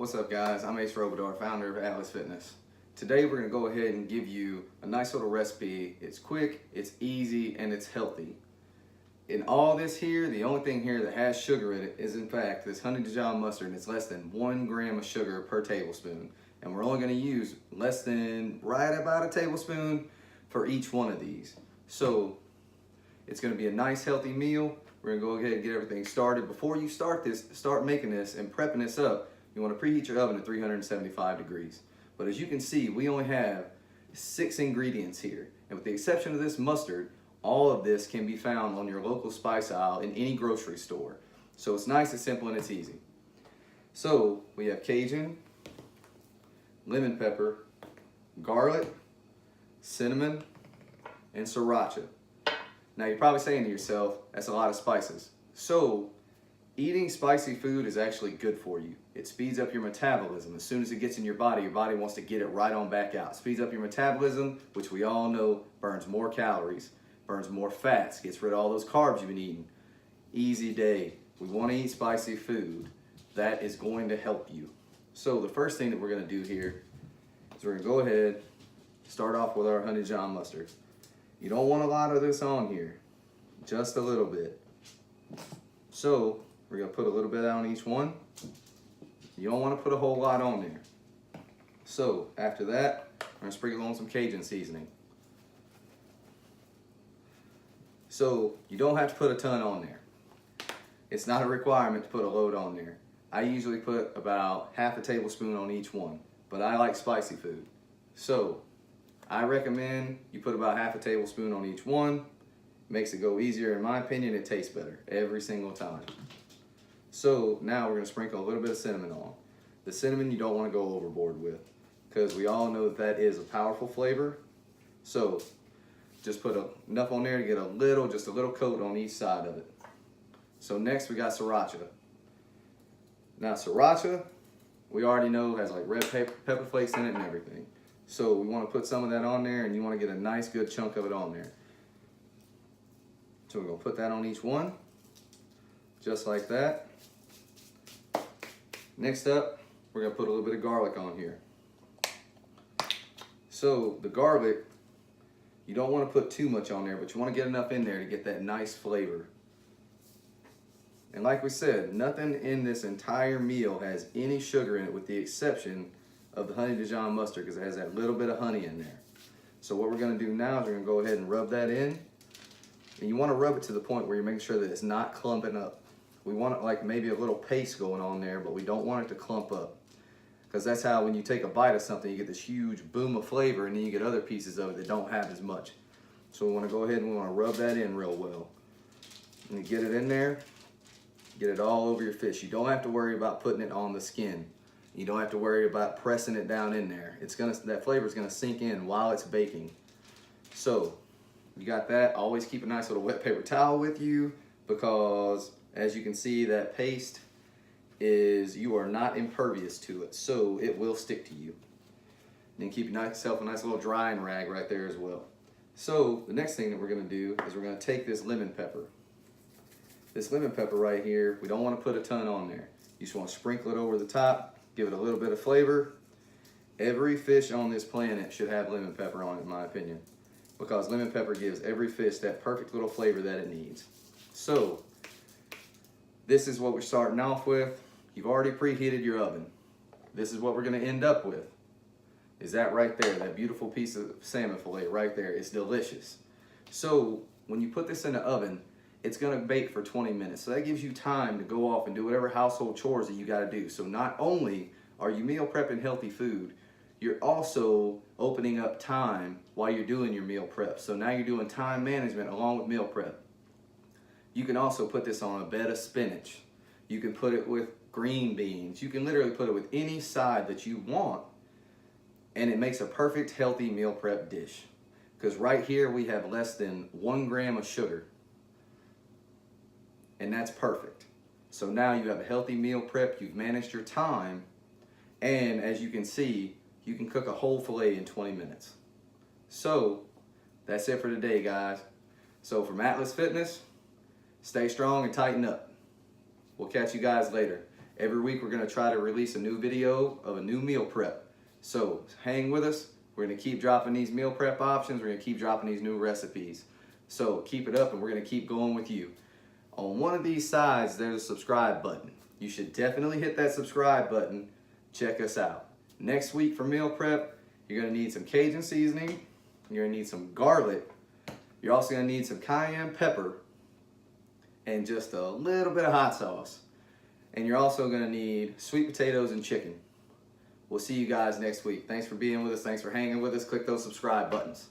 What's up, guys? I'm Ace Robador, founder of Atlas Fitness. Today we're going to go ahead and give you a nice little recipe. It's quick, it's easy, and it's healthy. In all this here, the only thing here that has sugar in it is in fact this honey Dijon mustard, and it's less than 1 gram of sugar per tablespoon. And we're only going to use less than right about a tablespoon for each one of these. So it's going to be a nice healthy meal. We're going to go ahead and get everything started. Before you start making this and prepping this up, you want to preheat your oven at 375 degrees. But as you can see, we only have 6 ingredients here. And with the exception of this mustard, all of this can be found on your local spice aisle in any grocery store. So it's nice, it's simple, and it's easy. So we have Cajun, lemon pepper, garlic, cinnamon, and sriracha. Now you're probably saying to yourself, that's a lot of spices. So eating spicy food is actually good for you. It speeds up your metabolism. As soon as it gets in your body wants to get it right on back out. Speeds up your metabolism, which we all know burns more calories, burns more fats, gets rid of all those carbs you've been eating. Easy day. We want to eat spicy food. That is going to help you. So the first thing that we're going to do here is we're going to go ahead, start off with our honey Dijon mustard. You don't want a lot of this on here, just a little bit. So we're going to put a little bit on each one. You don't want to put a whole lot on there. So after that, we're going to sprinkle on some Cajun seasoning. So you don't have to put a ton on there. It's not a requirement to put a load on there. I usually put about half a tablespoon on each one, but I like spicy food. So I recommend you put about half a tablespoon on each one. Makes it go easier. In my opinion, it tastes better every single time. So now we're going to sprinkle a little bit of cinnamon on. The cinnamon you don't want to go overboard with, because we all know that is a powerful flavor. So just put enough on there to get just a little coat on each side of it. So next we got sriracha. Now sriracha, we already know has like red pepper flakes in it and everything. So we want to put some of that on there, and you want to get a nice good chunk of it on there. So we're going to put that on each one, just like that. Next up, we're going to put a little bit of garlic on here. So the garlic, you don't want to put too much on there, but you want to get enough in there to get that nice flavor. And like we said, nothing in this entire meal has any sugar in it with the exception of the honey Dijon mustard, because it has that little bit of honey in there. So what we're going to do now is we're going to go ahead and rub that in. And you want to rub it to the point where you're making sure that it's not clumping up. We want it like maybe a little paste going on there, but we don't want it to clump up. Because that's how when you take a bite of something, you get this huge boom of flavor, and then you get other pieces of it that don't have as much. So we want to go ahead and we want to rub that in real well. And you get it in there, get it all over your fish. You don't have to worry about putting it on the skin. You don't have to worry about pressing it down in there. That flavor is going to sink in while it's baking. So you got that. Always keep a nice little wet paper towel with you, because as you can see, that paste you are not impervious to it, so it will stick to you. And then keep yourself a nice little drying rag right there as well. So the next thing that we're going to do is we're going to take this lemon pepper. This lemon pepper right here, we don't want to put a ton on there. You just want to sprinkle it over the top, give it a little bit of flavor. Every fish on this planet should have lemon pepper on it, in my opinion, because lemon pepper gives every fish that perfect little flavor that it needs. So this is what we're starting off with. You've already preheated your oven. This is what we're going to end up with. Is that right there, that beautiful piece of salmon fillet right there. It's delicious. So when you put this in the oven, it's going to bake for 20 minutes. So that gives you time to go off and do whatever household chores that you got to do. So not only are you meal prepping healthy food, you're also opening up time while you're doing your meal prep. So now you're doing time management along with meal prep. You can also put this on a bed of spinach. You can put it with green beans. You can literally put it with any side that you want, and it makes a perfect healthy meal prep dish. Because right here we have less than 1 gram of sugar, and that's perfect. So now you have a healthy meal prep, you've managed your time, and as you can see, you can cook a whole fillet in 20 minutes. So that's it for today, guys. So from Atlas Fitness, stay strong and tighten up. We'll catch you guys later. Every week we're going to try to release a new video of a new meal prep. So hang with us. We're going to keep dropping these meal prep options. We're going to keep dropping these new recipes. So keep it up and we're going to keep going with you. On one of these sides, there's a subscribe button. You should definitely hit that subscribe button. Check us out. Next week for meal prep, you're going to need some Cajun seasoning. You're going to need some garlic. You're also going to need some cayenne pepper and just a little bit of hot sauce. And you're also going to need sweet potatoes and chicken. We'll see you guys next week. Thanks for being with us. Thanks for hanging with us. Click those subscribe buttons.